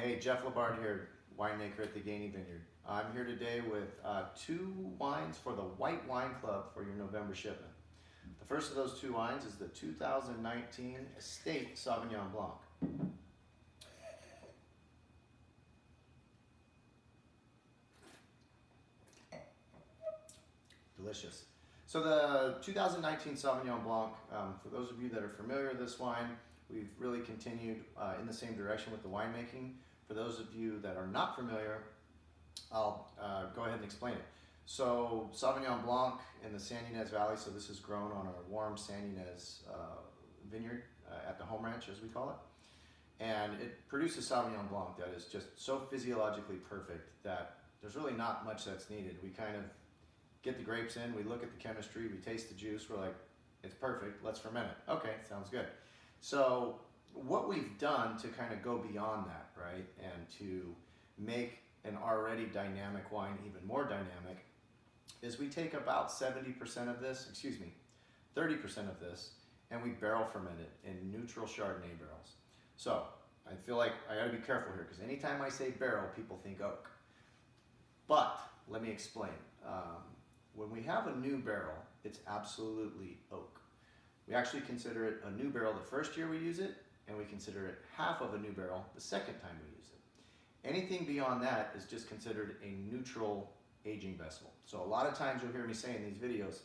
Hey, Jeff LeBard here, winemaker at the Gainey Vineyard. I'm here today with two wines for the White Wine Club for your November shipment. The first of those two wines is the 2019 Estate Sauvignon Blanc. Delicious. So the 2019 Sauvignon Blanc, for those of you that are familiar with this wine, we've really continued in the same direction with the winemaking. For those of you that are not familiar, I'll go ahead and explain it. So Sauvignon Blanc in the San Ynez Valley, so this is grown on our warm San Ynez vineyard at the home ranch, as we call it. And it produces Sauvignon Blanc that is just so physiologically perfect that there's really not much that's needed. We kind of get the grapes in, we look at the chemistry, we taste the juice, we're like, it's perfect, let's ferment it. Okay, sounds good. So what we've done to kind of go beyond that, right, and to make an already dynamic wine even more dynamic, is we take about 70% of this, 30% of this, and we barrel ferment it in neutral Chardonnay barrels. So I feel like I gotta be careful here, because anytime I say barrel, people think oak. But let me explain. When we have a new barrel, it's absolutely oak. We actually consider it a new barrel the first year we use it, and we consider it half of a new barrel the second time we use it. Anything beyond that is just considered a neutral aging vessel. So a lot of times you'll hear me say in these videos,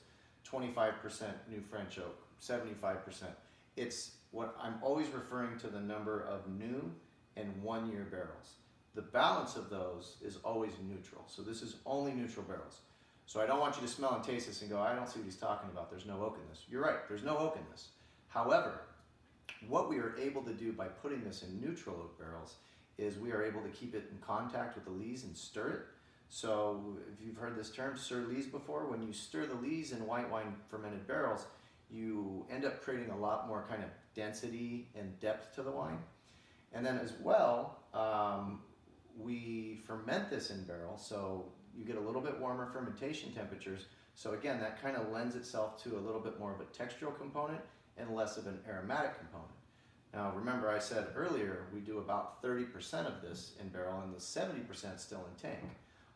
25% new French oak, 75%. It's what I'm always referring to the number of new and 1 year barrels. The balance of those is always neutral. So this is only neutral barrels. So I don't want you to smell and taste this and go, I don't see what he's talking about. There's no oak in this. You're right, there's no oak in this. However, what we are able to do by putting this in neutral oak barrels is we are able to keep it in contact with the lees and stir it. So if you've heard this term, stir lees before, when you stir the lees in white wine fermented barrels, you end up creating a lot more kind of density and depth to the wine. And then as well, we ferment this in barrels, so you get a little bit warmer fermentation temperatures. So again, that kind of lends itself to a little bit more of a textural component and less of an aromatic component. Now remember, I said earlier we do about 30% of this in barrel and the 70% still in tank.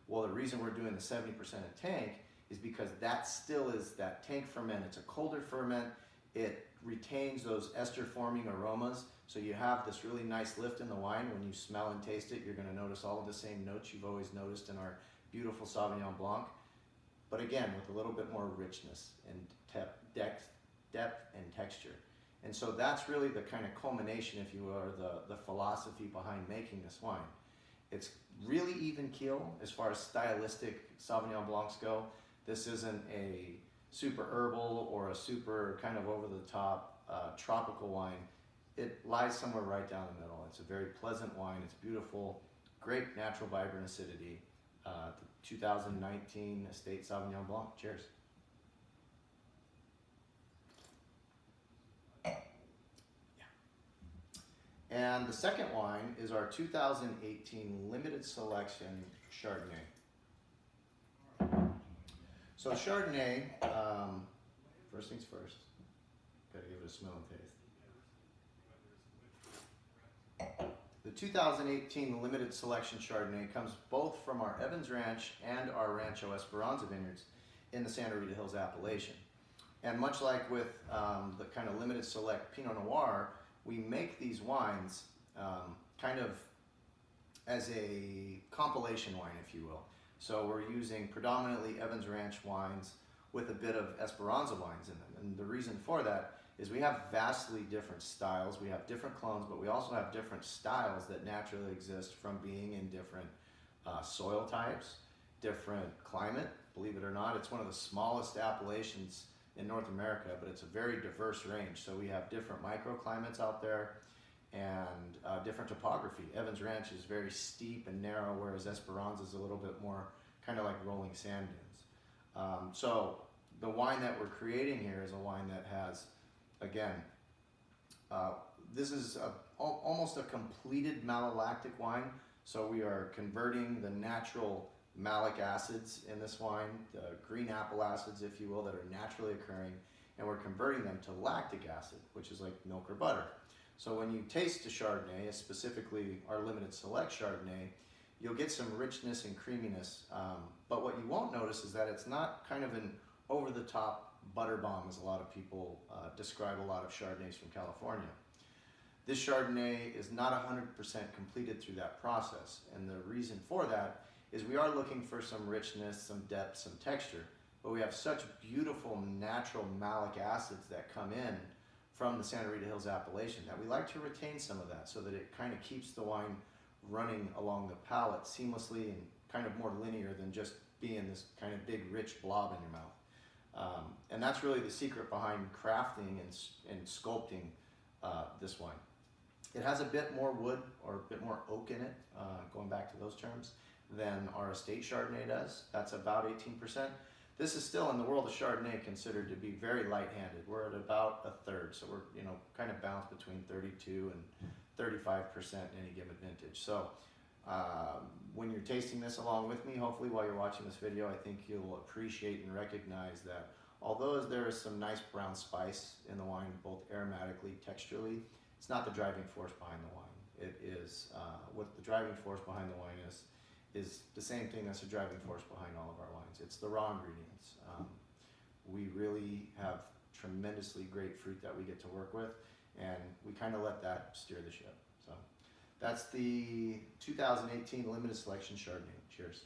Well, the reason we're doing the 70% in tank is because that still is that tank ferment. It's a colder ferment. It retains those ester forming aromas. So you have this really nice lift in the wine. When you smell and taste it, you're going to notice all of the same notes you've always noticed in our beautiful Sauvignon Blanc. But again, with a little bit more richness and depth and texture. And so that's really the kind of culmination, if you will, or the philosophy behind making this wine. It's really even keel as far as stylistic Sauvignon Blancs go. This isn't a super herbal or a super kind of over the top tropical wine. It lies somewhere right down the middle. It's a very pleasant wine. It's beautiful, great natural vibrant acidity. The 2019 Estate Sauvignon Blanc. Cheers. And the second wine is our 2018 limited selection Chardonnay. So Chardonnay, first things first, gotta give it a smell and taste. The 2018 limited selection Chardonnay comes both from our Evans Ranch and our Rancho Esperanza vineyards in the Santa Rita Hills appellation. And much like with the kind of limited select Pinot Noir, we make these wines kind of as a compilation wine, if you will. So we're using predominantly Evans Ranch wines with a bit of Esperanza wines in them. And the reason for that is we have vastly different styles. We have different clones, but we also have different styles that naturally exist from being in different soil types, different climate. Believe it or not, it's one of the smallest appellations in North America, but it's a very diverse range. So we have different microclimates out there and different topography. Evans Ranch is very steep and narrow, whereas Esperanza is a little bit more kind of like rolling sand dunes. So the wine that we're creating here is a wine that has, again, this is almost a completed malolactic wine. So we are converting the natural malic acids in this wine, the green apple acids, if you will, that are naturally occurring, and we're converting them to lactic acid, which is like milk or butter. So when you taste a Chardonnay, specifically our limited select Chardonnay, you'll get some richness and creaminess. But what you won't notice is that it's not kind of an over-the-top butter bomb as a lot of people describe a lot of Chardonnays from California. This Chardonnay is not 100% completed through that process, and the reason for that is we are looking for some richness, some depth, some texture, but we have such beautiful natural malic acids that come in from the Santa Rita Hills appellation that we like to retain some of that so that it kind of keeps the wine running along the palate seamlessly and kind of more linear than just being this kind of big rich blob in your mouth. And that's really the secret behind crafting and sculpting this wine. It has a bit more wood or a bit more oak in it, going back to those terms, than our estate Chardonnay does. That's about 18%. This is still, in the world of Chardonnay, considered to be very light-handed. We're at about a third, so we're kind of balanced between 32 and 35% in any given vintage. So when you're tasting this along with me, hopefully while you're watching this video, I think you'll appreciate and recognize that although there is some nice brown spice in the wine, both aromatically, texturally, it's not the driving force behind the wine. It is what the driving force behind the wine is the same thing that's the driving force behind all of our wines. It's the raw ingredients. We really have tremendously great fruit that we get to work with, and we kind of let that steer the ship. So that's the 2018 limited selection Chardonnay. Cheers.